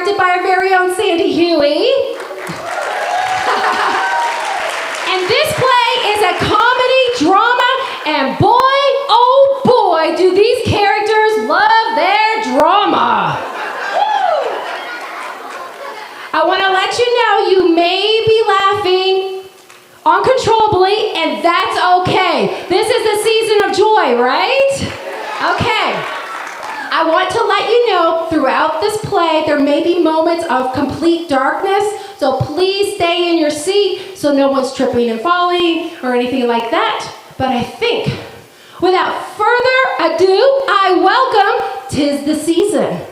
directed by our very own Sandy Huey. And this play is a comedy drama, and boy, oh boy, do these characters love their drama. I want to let you know you may be laughing uncontrollably, and that's okay. This is the season of joy, right? Okay. I want to let you know throughout this play there may be moments of complete darkness, so please stay in your seat so no one's tripping and falling or anything like that. But I think, without further ado, I welcome 'Tis the Season.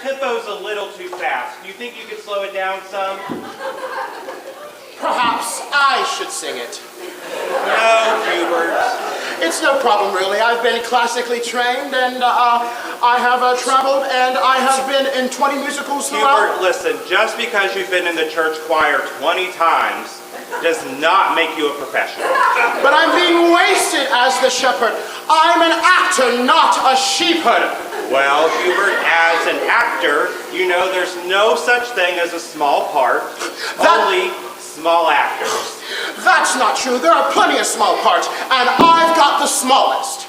Tempo's a little too fast. Do you think you could slow it down some? Perhaps I should sing it. No, Hubert. It's no problem, really. I've been classically trained, and I have traveled, and I have been in 20 musicals throughout. Hubert, listen, just because you've been in the church choir 20 times does not make you a professional. But I'm being wasted as the shepherd. I'm an actor, not a shepherd. Well, Hubert, as an actor, you know there's no such thing as a small part, only small actors. That's not true. There are plenty of small parts, and I've got the smallest.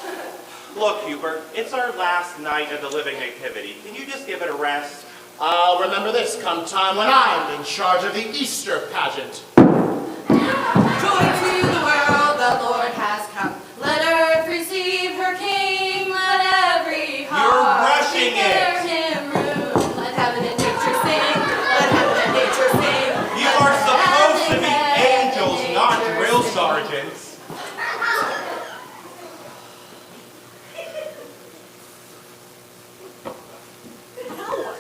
Look, Hubert, it's our last night of the Living Nativity. Can you just give it a rest? I'll remember this come time when I'm in charge of the Easter pageant. Joy to the world, the Lord has come. Let earth receive her King. Let every heart You're rushing declare it. him room. Let heaven and nature sing. Let heaven and nature sing. You are supposed to be angels, not drill sergeants. No!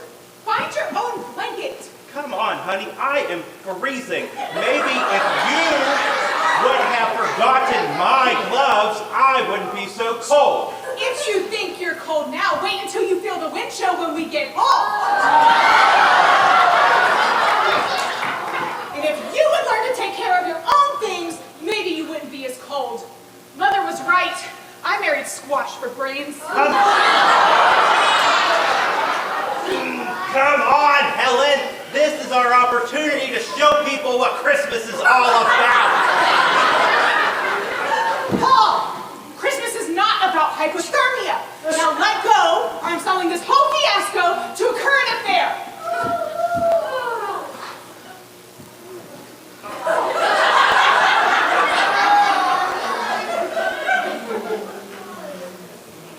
Find your own blanket! Come on, honey, I am freezing. Maybe if you would have forgotten my gloves, I wouldn't be so cold. If you think you're cold now, wait until you feel the wind chill when we get home! And if you would learn to take care of your own things, maybe you wouldn't be as cold. Mother was right. I married squash for brains. Come on, Helen. This is our opportunity to show people what Christmas is all about. Paul! Christmas is not about hypothermia. Now let go, or I'm selling this whole fiasco to a current affair.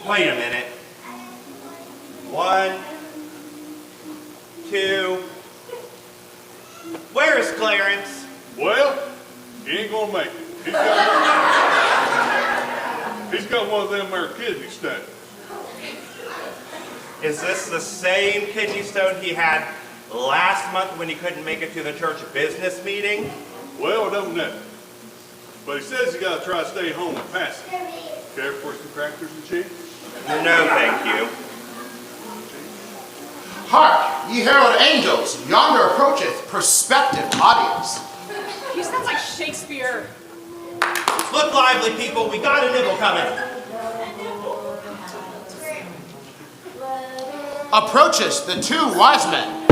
Wait a minute. 1, 2. Where is Clarence? Well, he ain't gonna make it. He's got one of them there kidney stones. Is this the same kidney stone he had last month when he couldn't make it to the church business meeting? Well, I don't know. But he says he gotta try to stay home and pass it. Care for some crackers and cheese? No, thank you. Hark, ye herald angels, yonder approacheth prospective audience. He sounds like Shakespeare. Look lively, people. We got a nibble coming. Approaches the two wise men.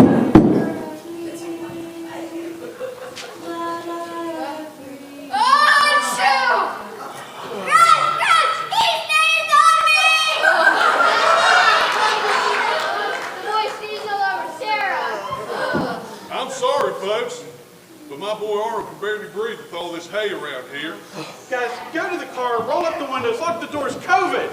I'm sorry, folks, but my boy Arnold can barely breathe with all this this hay around here. Guys, go to the car, roll up the windows, lock the doors, COVID!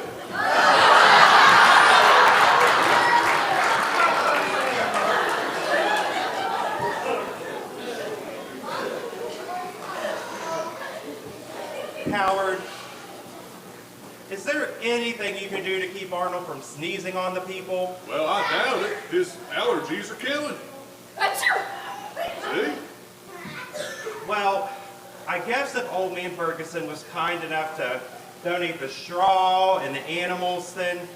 Howard, is there anything you can do to keep Arnold from sneezing on the people? Well, I doubt it. His allergies are killing him. See? Well, I guess if old man Ferguson was kind enough to donate the straw and the animals, then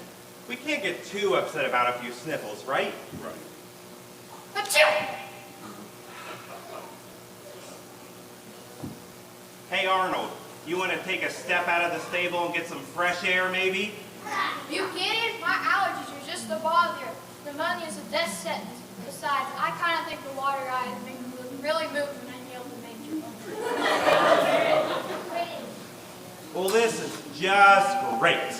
we can't get too upset about a few sniffles, right? Right. Hey, Arnold, you want to take a step out of the stable and get some fresh air, maybe? Buchanan, my allergies are just a bother. Pneumonia is a death sentence. Besides, I kind of think the water guy has been really moved when I nailed the major. Well, this is just great.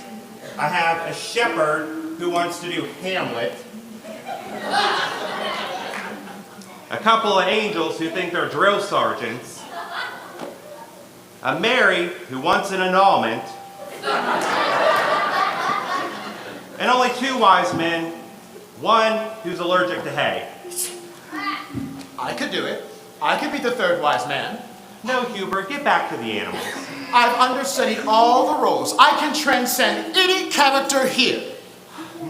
I have a shepherd who wants to do Hamlet, a couple of angels who think they're drill sergeants, a Mary who wants an annulment, and only 2 wise men, one who's allergic to hay. I could do it. I could be the third wise man. No, Hubert, get back to the animals. I've understudied all the roles. I can transcend any character here.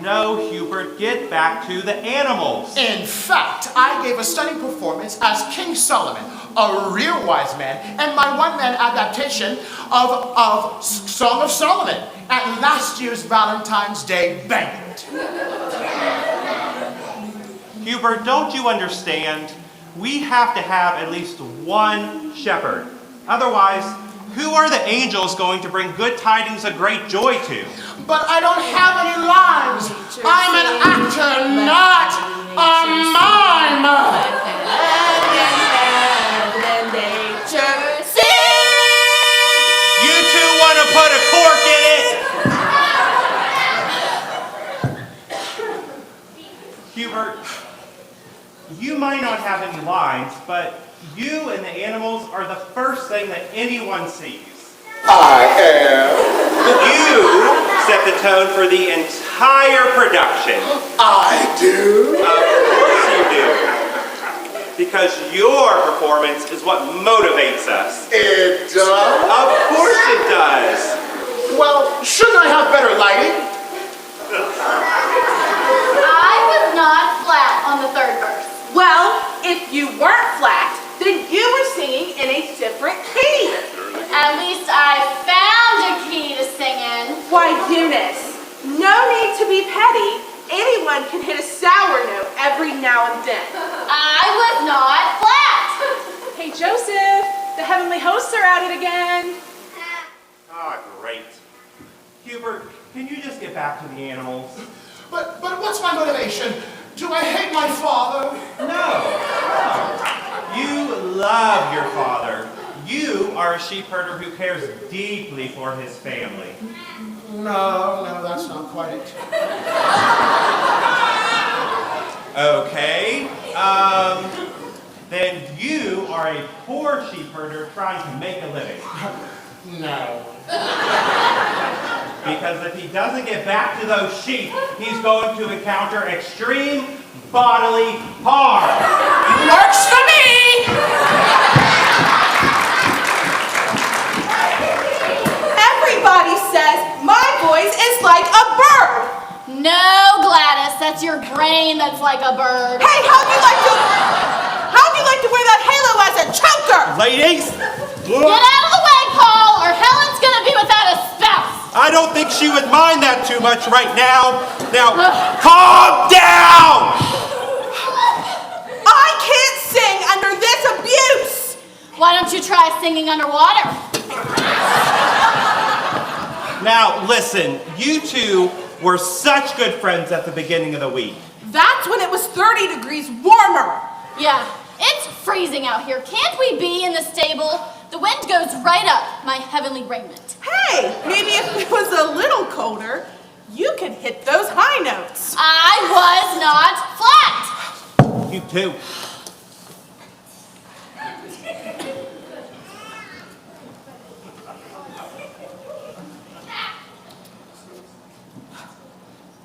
No, Hubert, get back to the animals. In fact, I gave a stunning performance as King Solomon, a real wise man, and my one-man adaptation of Song of Solomon at last year's Valentine's Day banquet. Hubert, don't you understand? We have to have at least one shepherd. Otherwise, who are the angels going to bring good tidings of great joy to? But I don't have any lines. I'm an actor, not a mime. You two want to put a cork in it? Hubert, you might not have any lines, but you and the animals are the first thing that anyone sees. I am. You set the tone for the entire production. I do. Of course you do. Because your performance is what motivates us. It does. Of course it does. Well, shouldn't I have better lighting? I was not flat on the third verse. Well, if you weren't flat, then you were singing in a different key. At least I found a key to sing in. Why, Eunice, no need to be petty. Anyone can hit a sour note every now and then. I was not flat. Hey, Joseph, the heavenly hosts are at it again. Ah, great. Hubert, can you just get back to the animals? But what's my motivation? Do I hate my father? No. You love your father. You are a sheep herder who cares deeply for his family. No, that's not quite it. Okay. Then you are a poor sheep herder trying to make a living. No. Because if he doesn't get back to those sheep, he's going to encounter extreme bodily harm. Works for me! Everybody says my voice is like a bird. No, Gladys, that's your brain that's like a bird. Hey, how'd you like to wear that halo as a choker? Ladies, Get out of the way, Paul, or Helen's gonna be without a spouse. I don't think she would mind that too much right now. Now, calm down! I can't sing under this abuse. Why don't you try singing underwater? Now, listen, you two were such good friends at the beginning of the week. That's when it was 30 degrees warmer. Yeah, it's freezing out here. Can't we be in the stable? The wind goes right up my heavenly raiment. Hey, maybe if it was a little colder, you could hit those high notes. I was not flat. You too.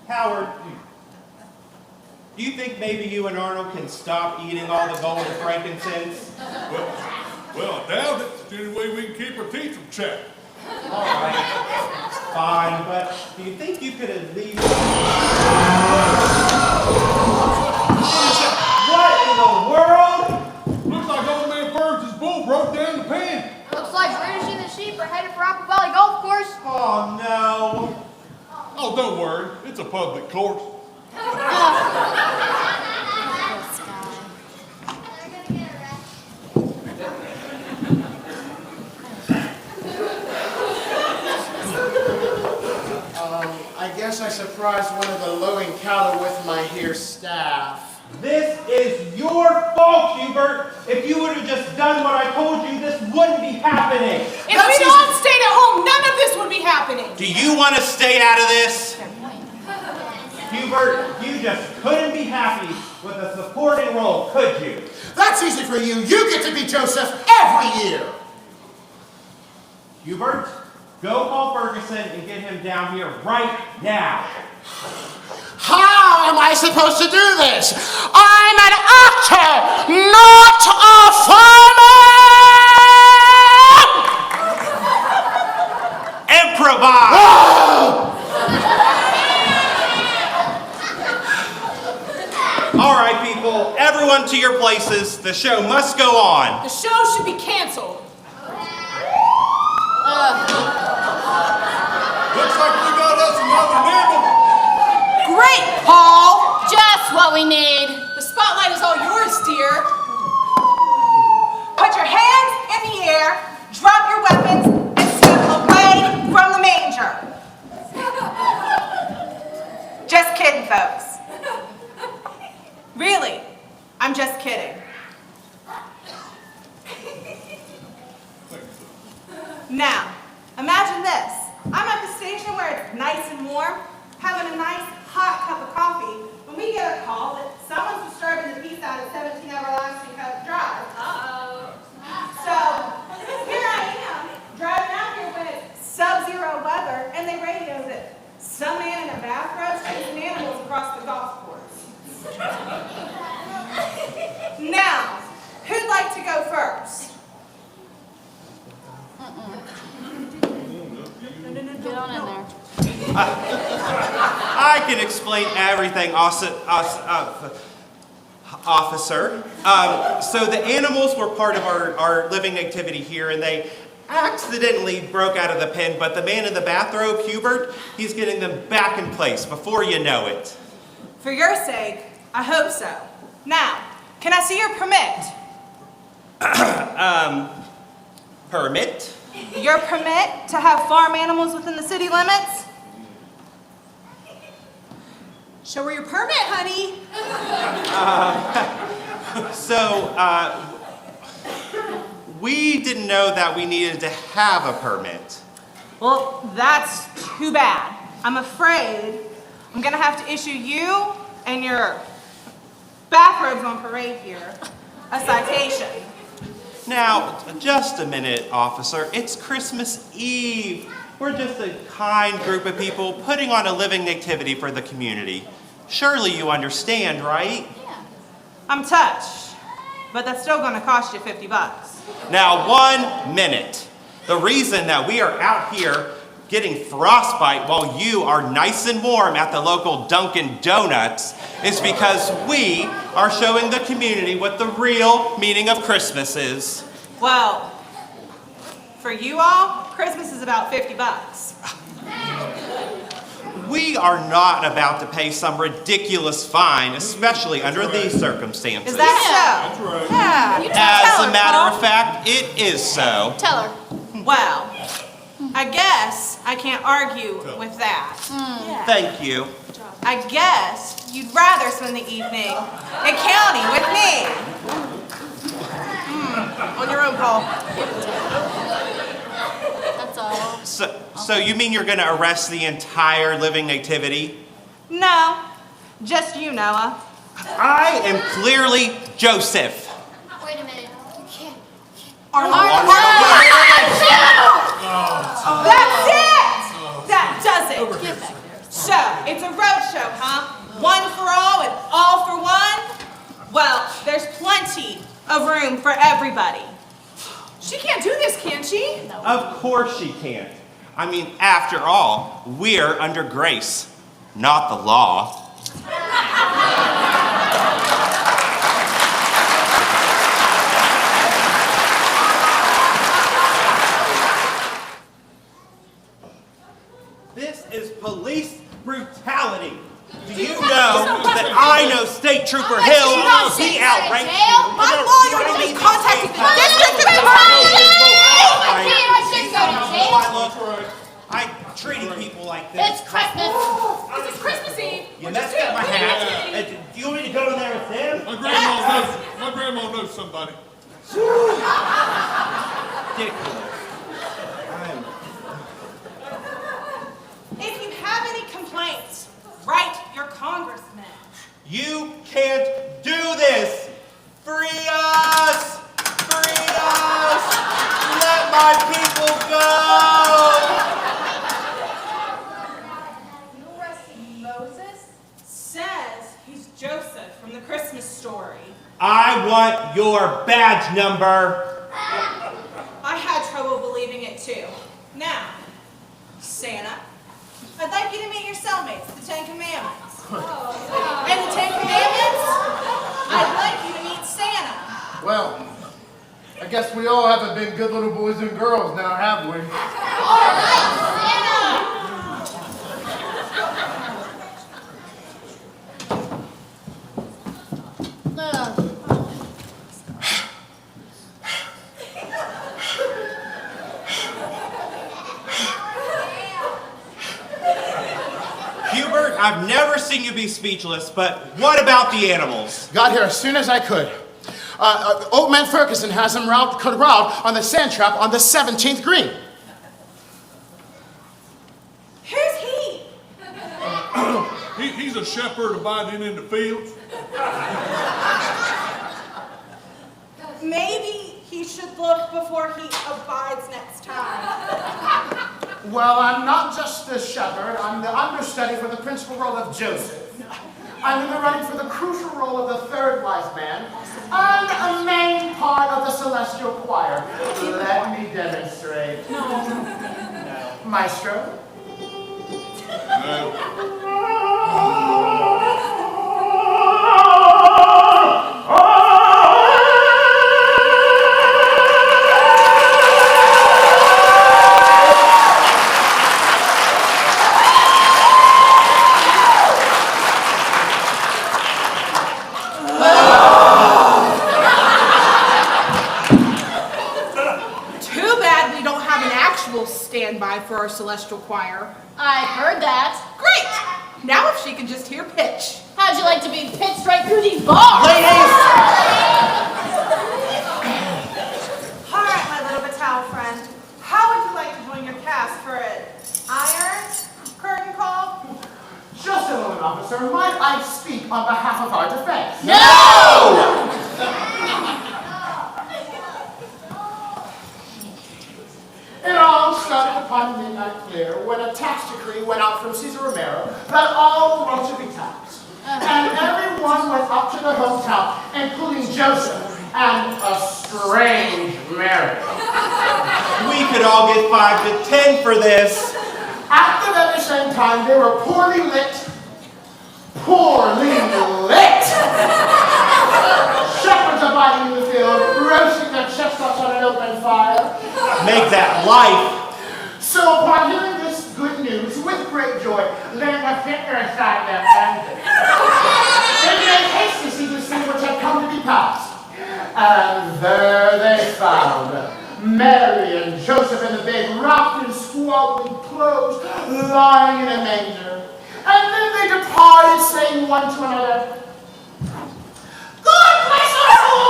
Howard, do you think maybe you and Arnold can stop eating all the gold and frankincense? Well, I doubt it. It's the only way we can keep our teeth from chattering. All right, fine, but do you think you could at least... What in the world? Looks like old man Burns' bull broke down the pen. Looks like British and the sheep are headed for Apple Valley Golf Course. Oh, no. Oh, don't worry. It's a public course. I guess I surprised one of the lowing cattle with my here staff. This is your fault, Hubert. If you would have just done what I told you, this wouldn't be happening. If we'd all stayed at home, none of this would be happening. Do you want to stay out of this? Hubert, you just couldn't be happy with a supporting role, could you? That's easy for you. You get to be Joseph every year. Hubert, go call Ferguson and get him down here right now. How am I supposed to do this? I'm an actor, not a farmer! Improvise! All right, people, everyone to your places. The show must go on. The show should be canceled. Looks like we got us another nibble. Great, Paul. Just what we need. The spotlight is all yours, dear. Put your hands in the air, drop your weapons, and step away from the manger. Just kidding, folks. Really, I'm just kidding. Now, imagine this. I'm at the station where it's nice and warm, having a nice hot cup of coffee, when we get a call that someone's disturbing the peace out of 17 Everlasting Coast Drive. So, here I am, driving out here when it's sub-zero weather, and they radio that some man in a bathrobe chasing animals across the golf course. Now, who'd like to go first? Get on in there. I can explain everything, officer. So the animals were part of our living activity here, and they accidentally broke out of the pen, but the man in the bathrobe, Hubert, he's getting them back in place before you know it. For your sake, I hope so. Now, can I see your permit? Permit? Your permit to have farm animals within the city limits? Show her your permit, honey. We didn't know that we needed to have a permit. Well, that's too bad. I'm afraid I'm gonna have to issue you and your bathrobes on parade here a citation. Now, just a minute, officer. It's Christmas Eve. We're just a kind group of people putting on a living nativity for the community. Surely you understand, right? I'm touched, but that's still gonna cost you $50. Now, 1 minute. The reason that we are out here getting frostbite while you are nice and warm at the local Dunkin' Donuts is because we are showing the community what the real meaning of Christmas is. Well, for you all, Christmas is about $50. We are not about to pay some ridiculous fine, especially under these circumstances. Is that so? That's right. Yeah. As Tell a her, matter Paul. of fact, it is so. Tell her. Well, I guess I can't argue with that. Thank you. I guess you'd rather spend the evening in county with me. On your own, Paul. That's all. So you mean you're going to arrest the entire living nativity? No, just you, Noah. I am clearly Joseph. Wait a minute. You can't. That's it! That does it! So, it's a road show Of course she can't. I mean, after all, we're under grace, not the law. This is police brutality. Do you know that I know State Trooper Hill? He outranks you. My lawyer will be contacting the district attorney! I'm treating people like this. It's Christmas. This is Christmas Eve. You messed up my hat. Do you want me to go in there with him? My grandma knows somebody. Ridiculous. If you have any complaints, write your congressman. You can't do this! Free us! Free us! Let my people go! You arrested Moses? Says he's Joseph from the Christmas story. I want your badge number! I had trouble believing it too. Now, Santa, I'd like you to meet your cellmates, the Ten Commandments. And the Ten Commandments, I'd like you to meet Santa. Well, I guess we all haven't been good little boys and girls now, have we? Hubert, I've never seen you be speechless, but what about the animals? Got here as soon as I could. Old Man Ferguson has him corralled on the sand trap on the 17th green. Who's he? He's a shepherd abiding in the fields. Maybe he should look before he abides next time. Well, I'm not just the shepherd. I'm the understudy for the principal role of Joseph. I'm in the running for the crucial role of the third wise man and a main part of the celestial choir. Let me demonstrate. No. Maestro? No. Standby for our celestial choir. I heard that. Great! Now if she can just hear pitch. How'd you like to be pitched right through these bars? Ladies! All right, my little battalion friend. How would you like to join your cast for an iron curtain call? Just a moment, officer. Might I speak on behalf of our defense? No! It all started upon midnight clear when a tax decree went out from Cesar Romero that all were to be taxed. And everyone went up to the hometown, including Joseph and a strange Mary. We could all get 5 to 10 for this. At the very same time, they were poorly lit. Shepherds abiding in the field, roasting their chestnuts on an open fire. Make that life. So upon hearing this good news, with great joy, laying a finger aside their bandage, they made haste to see the scene which had come to be passed. And there they found Mary and Joseph in the bed, wrapped in swaddling clothes, lying in a manger. And then they departed, saying one to another, "God bless us all!"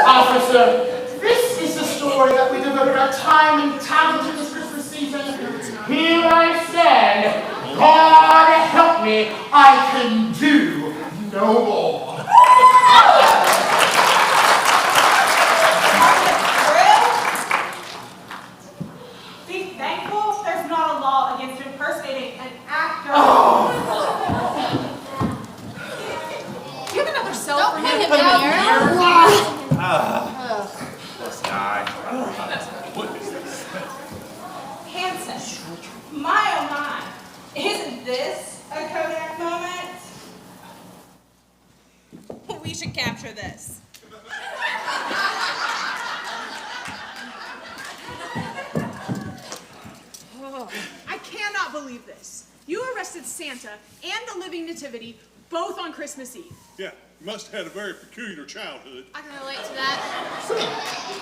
Officer, this is the story that we devoted our time and talent to this Christmas season. Here I stand. God help me, I can do no more. Be thankful there's not a law against impersonating an actor. Do you have another cell for him? Put him here. believe this. You arrested Santa and the Living Nativity both on Christmas Eve. Yeah, you must have had a very peculiar childhood. I can relate to that.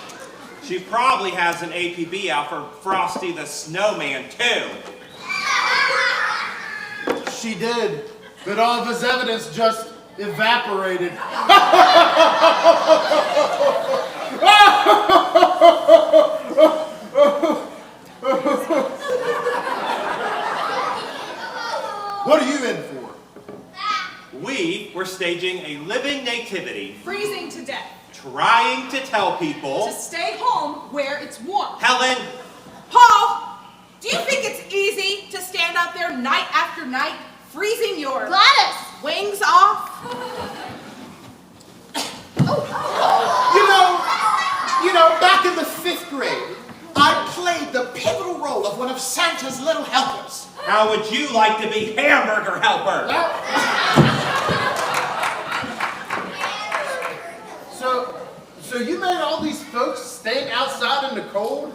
She probably has an APB out for Frosty the Snowman, too. She did, but all of his evidence just evaporated. What are you in for? We were staging a living nativity, Freezing to death. trying to tell people... To stay home where it's warm. Helen, Paul, do you think it's easy to stand out there night after night, freezing your Gladys! wings off? You know, back in the 5th grade, I played the pivotal role of one of Santa's little helpers. how would you like to be hamburger helper? So you made all these folks stand outside in the cold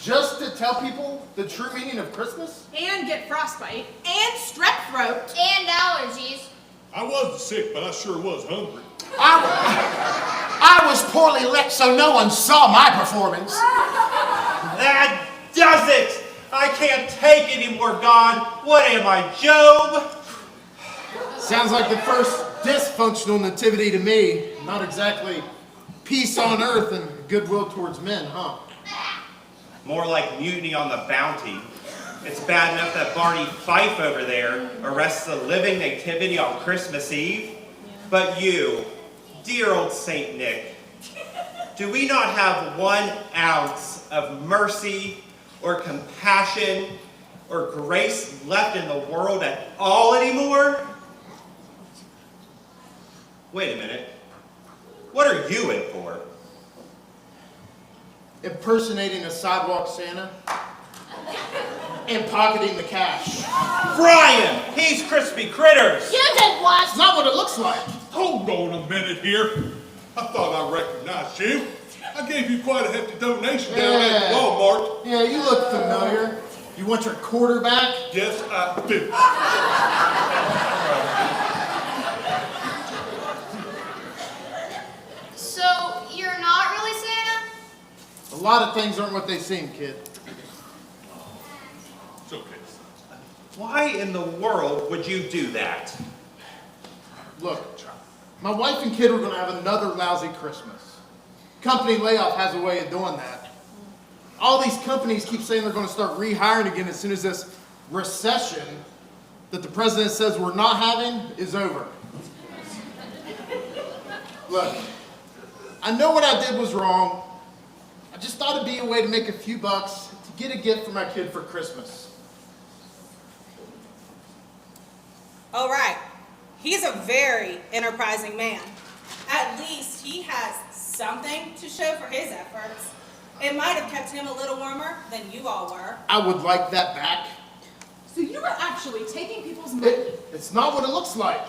just to tell people the true meaning of Christmas? And get frostbite and strep throat. And allergies. I wasn't sick, but I sure was hungry. I was poorly lit, so no one saw my performance. That does it! I can't take any more, God. What am I, Job? Sounds like the first dysfunctional nativity to me. Not exactly peace on earth and goodwill towards men, huh? More like mutiny on the bounty. It's bad enough that Barney Fife over there arrests the living nativity on Christmas Eve. But you, dear old Saint Nick, do we not have 1 ounce of mercy or compassion or grace left in the world at all anymore? Wait a minute. What are you in for? Impersonating a sidewalk Santa and pocketing the cash. Brian! He's Crispy Critters! You did what? It's not what it looks like. Hold on a minute here. I thought I recognized you. I gave you quite a hefty donation down at Walmart. Yeah, you look familiar. You want your quarterback? Yes, I do. So, you're not really Santa? A lot of things aren't what they seem, kid. It's okay. Why in the world would you do that? Look, my wife and kid are going to have another lousy Christmas. Company layoff has a way of doing that. All these companies keep saying they're going to start rehiring again as soon as this recession that the president says we're not having is over. Look, I know what I did was wrong. I just thought it'd be a way to make a few bucks to get a gift for my kid for Christmas. All right. He's a very enterprising man. At least he has something to show for his efforts. It might have kept him a little warmer than you all were. I would like that back. So you were actually taking people's money. It's not what it looks like.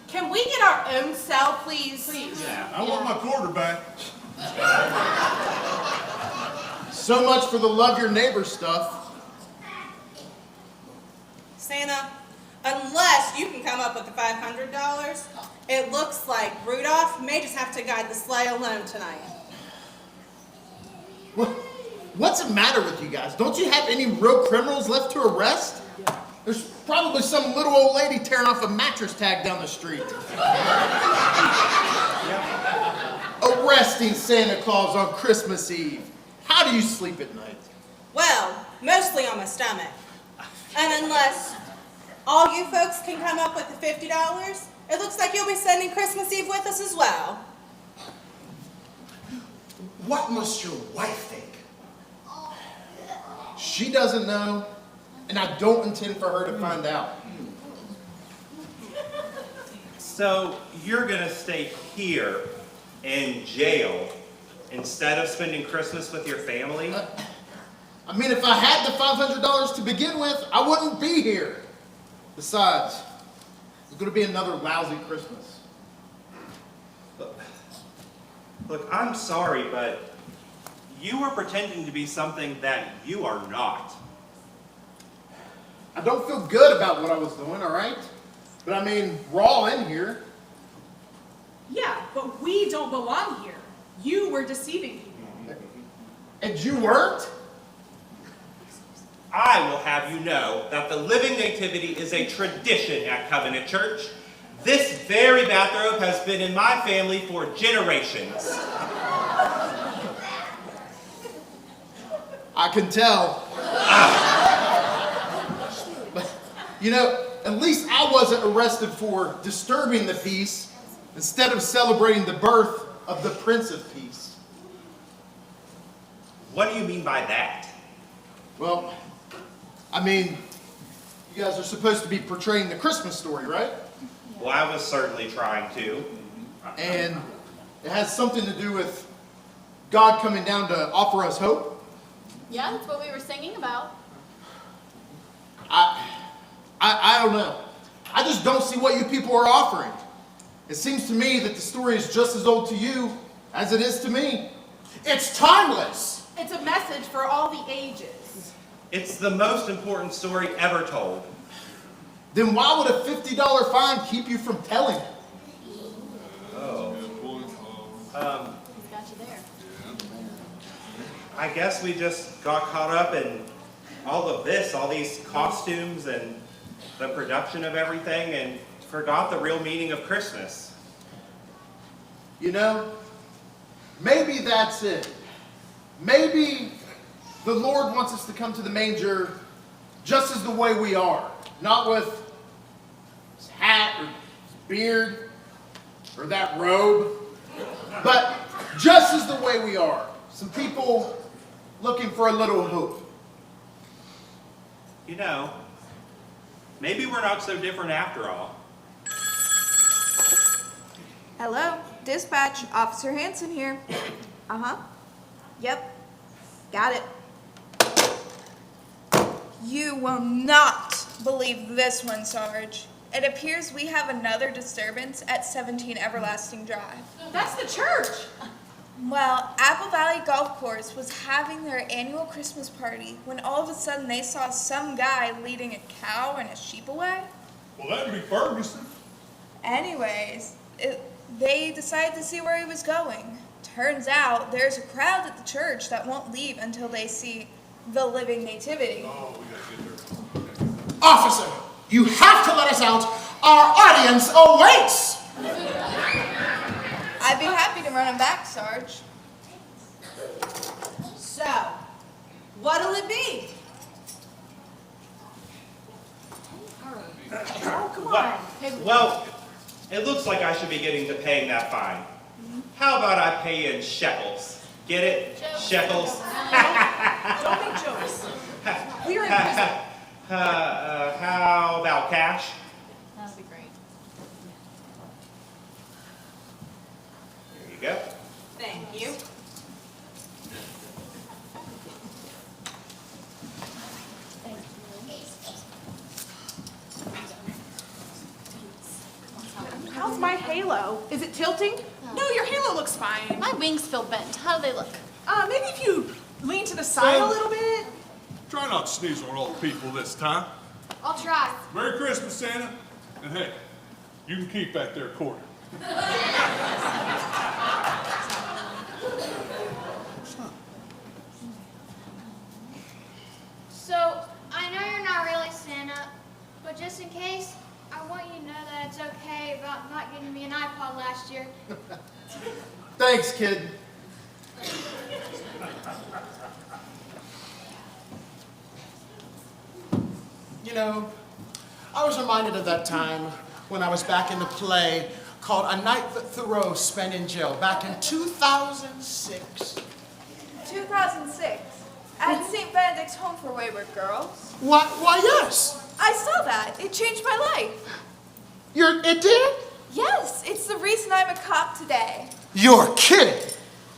Can we get our own cell, please? Please. I want my quarterback. So much for the love your neighbor stuff. Santa, unless you can come up with the $500, it looks like Rudolph may just have to guide the sleigh alone tonight. What's the matter with you guys? Don't you have any real criminals left to arrest? There's probably some little old lady tearing off a mattress tag down the street. Arresting Santa Claus on Christmas Eve. How do you sleep at night? Well, mostly on my stomach. And unless all you folks can come up with the $50, it looks like you'll be spending Christmas Eve with us as well. What must your wife think? She doesn't know, and I don't intend for her to find out. So you're gonna stay here in jail instead of spending Christmas with your family? I mean, if I had the $500 to begin with, I wouldn't be here. Besides, it's going to be another lousy Christmas. Look, I'm sorry, but you are pretending to be something that you are not. I don't feel good about what I was doing, all right? But I mean, we're all in here. Yeah, but we don't belong here. You were deceiving people. And you weren't? I will have you know that the living nativity is a tradition at Covenant Church. This very bathrobe has been in my family for generations. I can tell. But, you know, at least I wasn't arrested for disturbing the peace instead of celebrating the birth of the Prince of Peace. What do you mean by that? Well, I mean, you guys are supposed to be portraying the Christmas story, right? Well, I was certainly trying to. And it has something to do with God coming down to offer us hope. Yeah, that's what we were singing about. I don't know. I just don't see what you people are offering. It seems to me that the story is just as old to you as it is to me. It's timeless. It's a message for all the ages. It's the most important story ever told. Then why would a $50 fine keep you from telling it? Oh. He's got you there. I guess we just got caught up in all of this, all these costumes and the production of everything, and forgot the real meaning of Christmas. You know, maybe that's it. Maybe the Lord wants us to come to the manger just as the way we are, not with his hat or his beard or that robe, but just as the way we are. Some people looking for a little hope. You know, maybe we're not so different after all. Hello, dispatch, Officer Hanson here. Uh-huh. Yep, got it. You will not believe this one, Sarge. It appears we have another disturbance at 17 Everlasting Drive. That's the church. Well, Apple Valley Golf Course was having their annual Christmas party when all of a sudden they saw some guy leading a cow and a sheep away. Well, that'd be Ferguson. Anyways, they decided to see where he was going. Turns out there's a crowd at the church that won't leave until they see the living nativity. Oh, we gotta get there. Officer, you have to let us out. Our audience awaits. I'd be happy to run him back, Sarge. So, what'll it be? Oh, come on. Well, it looks like I should be getting to paying that fine. How about I pay in shekels? Get it? Shekels? Don't make jokes. We are in prison. How about cash? That would be great. There you go. Thank you. How's my halo? Is it tilting? No, your halo looks fine. My wings feel bent. How do they look? Maybe if you lean to the side a little bit. Try not to sneeze on all the people this time. I'll try. Merry Christmas, Santa. And hey, you can keep that there quarter. So, I know you're not really Santa, but just in case, I want you to know that it's okay about not getting me an iPod last year. Thanks, kid. You know, I was reminded of that time when I was back in the play called A Night That Thoreau Spent in Jail back in 2006. 2006, at St. Benedict's Home for Wayward Girls. Why, yes. I saw that. It changed my life. It did? Yes, it's the reason I'm a cop today. You're kidding.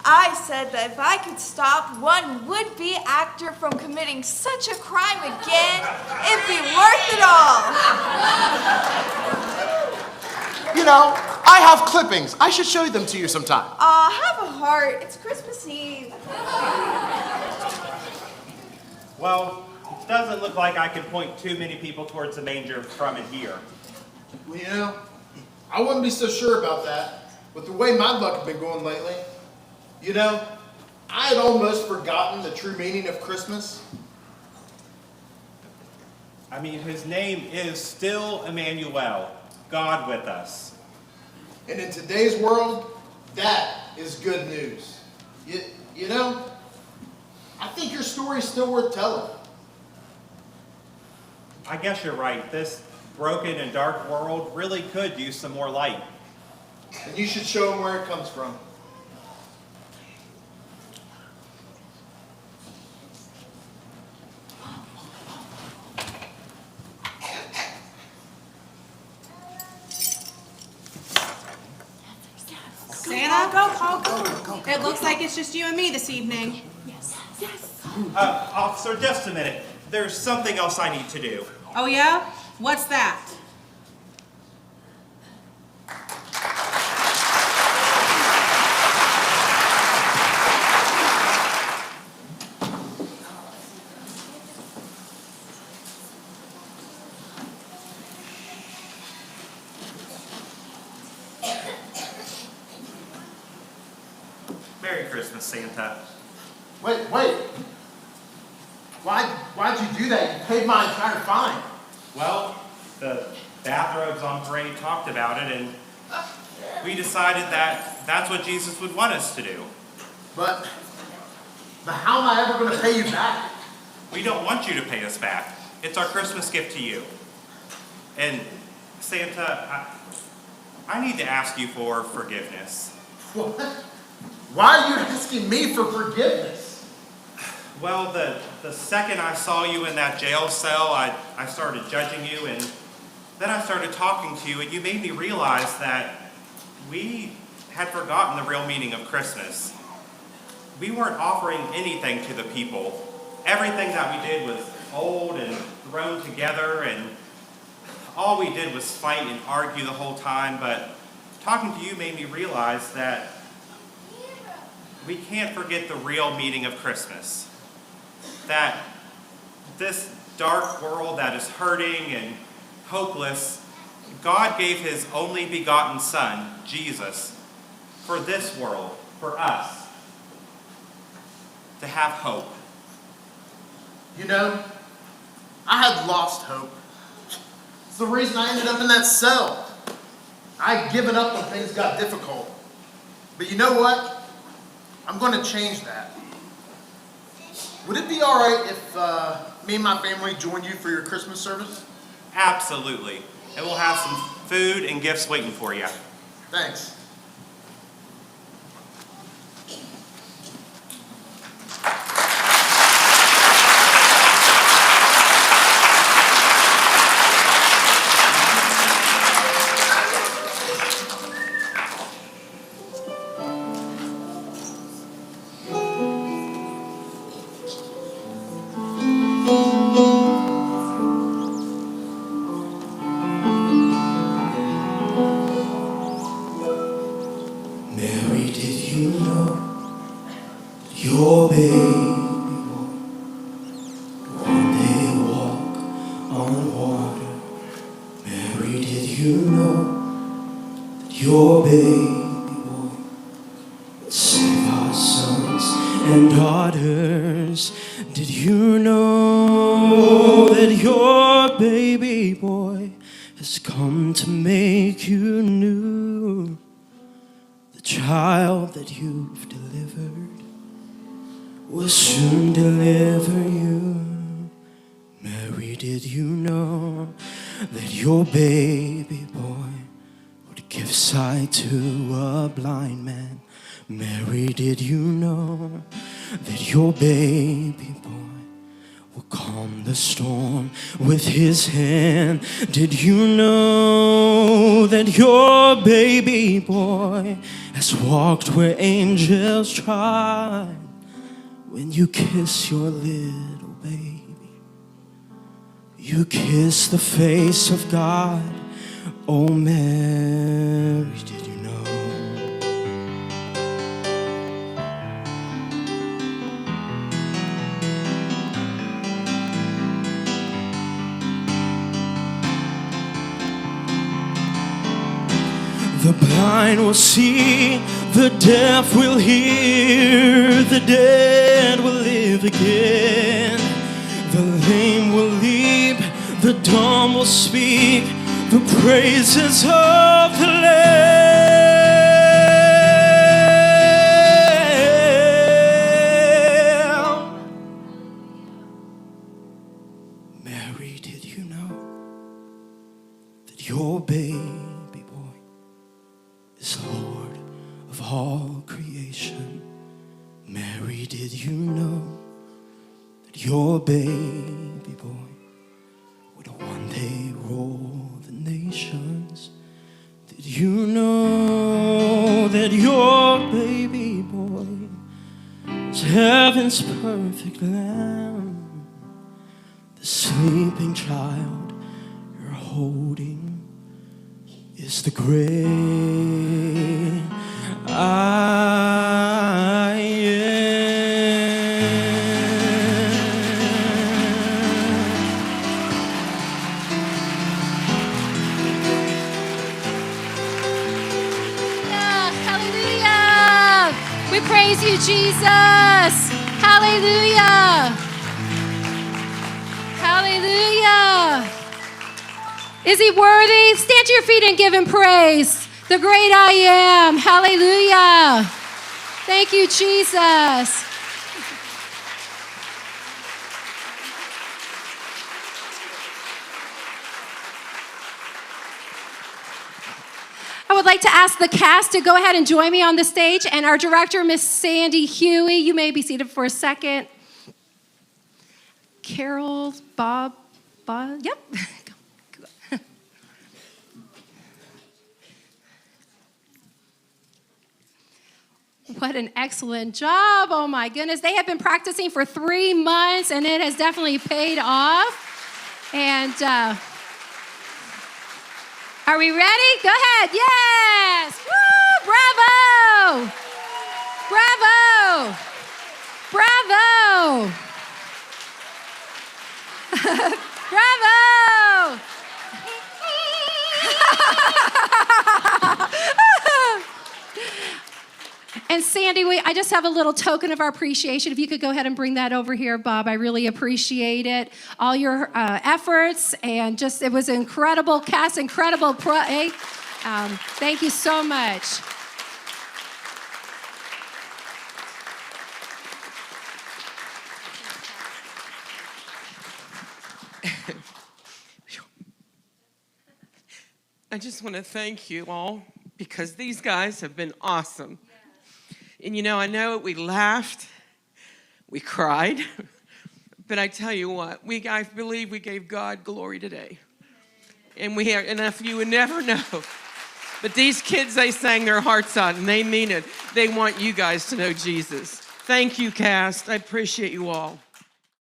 I said that if I could stop one would-be actor from committing such a crime again, it'd be worth it all. You know, I have clippings. I should show them to you sometime. Aw, have a heart. It's Christmas Eve. Well, doesn't look like I can point too many people towards the manger from in here. Well, you know, I wouldn't be so sure about that. With the way my luck has been going lately, you know, I had almost forgotten the true meaning of Christmas. I mean, his name is still Emmanuel, God with us. And in today's world, that is good news. You know, I think your story is still worth telling. I guess you're right. This broken and dark world really could use some more light. And you should show them where it comes from. Santa, go. It looks like it's just you and me this evening. Officer, just a minute. There's something else I need to do. Oh yeah? What's that? Merry Christmas, Santa. Wait. Why'd you do that? You paid my entire fine. Well, the bathrobes on parade talked about it, and we decided that that's what Jesus would want us to do. But how am I ever going to pay you back? We don't want you to pay us back. It's our Christmas gift to you. And Santa, I need to ask you for forgiveness. What? Why are you asking me for forgiveness? Well, the second I saw you in that jail cell, I started judging you, and then I started talking to you, and you made me realize that we had forgotten the real meaning of Christmas. We weren't offering anything to the people. Everything that we did was old and thrown together, and all we did was fight and argue the whole time, but talking to you made me realize that we can't forget the real meaning of Christmas. That this dark world that is hurting and hopeless, God gave his only begotten Son, Jesus, for this world, for us, to have hope. You know, I had lost hope. It's the reason I ended up in that cell. I had given up when things got difficult. But you know what? I'm going to change that. Would it be all right if me and my family joined you for your Christmas service? Absolutely. And we'll have some food and gifts waiting for you. Thanks. Mary, did you know your baby boy one day walk on water? Mary, did you know that your baby boy would save our sons and daughters? Did you know that your baby boy has come to make you new? The child that you've delivered will soon deliver you. Mary, did you know that your baby boy would give sight to a blind man? Mary, did you know that your baby boy will calm the storm with his hand? Did you know that your baby boy has walked where angels trod? When you kiss your little baby, you kiss the face of God. Oh, Mary, did you know? The blind will see, the deaf will hear, the dead will live again. The lame will leap, the dumb will speak, the praises of the Lamb. Mary, did you know that your baby boy is Lord of all creation? Mary, did you know that your baby boy would one day rule the nations? Did you know that your baby boy is heaven's perfect lamb? The sleeping child you're holding is the great I am. Hallelujah. We praise you, Jesus. Hallelujah. Hallelujah. Is he worthy? Stand to your feet and give him praise. The great I am. Hallelujah. Thank you, Jesus. I would like to ask the cast to go ahead and join me on the stage, and our director, Miss Sandy Huey. You may be seated for a second. Carol, Bob, yep. What an excellent job. Oh my goodness. They have been practicing for 3 months and it has definitely paid off. And are we ready? Go ahead. Yes. Woo! Bravo. Bravo. Bravo. Bravo. And Sandy, I just have a little token of our appreciation. If you could go ahead and bring that over here, Bob, I really appreciate it. All your efforts, and just it was an incredible cast, incredible play. Thank you so much. I just want to thank you all because these guys have been awesome. And you know, I know we laughed, we cried, but I tell you what, I believe we gave God glory today. And if you would never know. But these kids, they sang their hearts out and they mean it. They want you guys to know Jesus. Thank you, cast. I appreciate you all.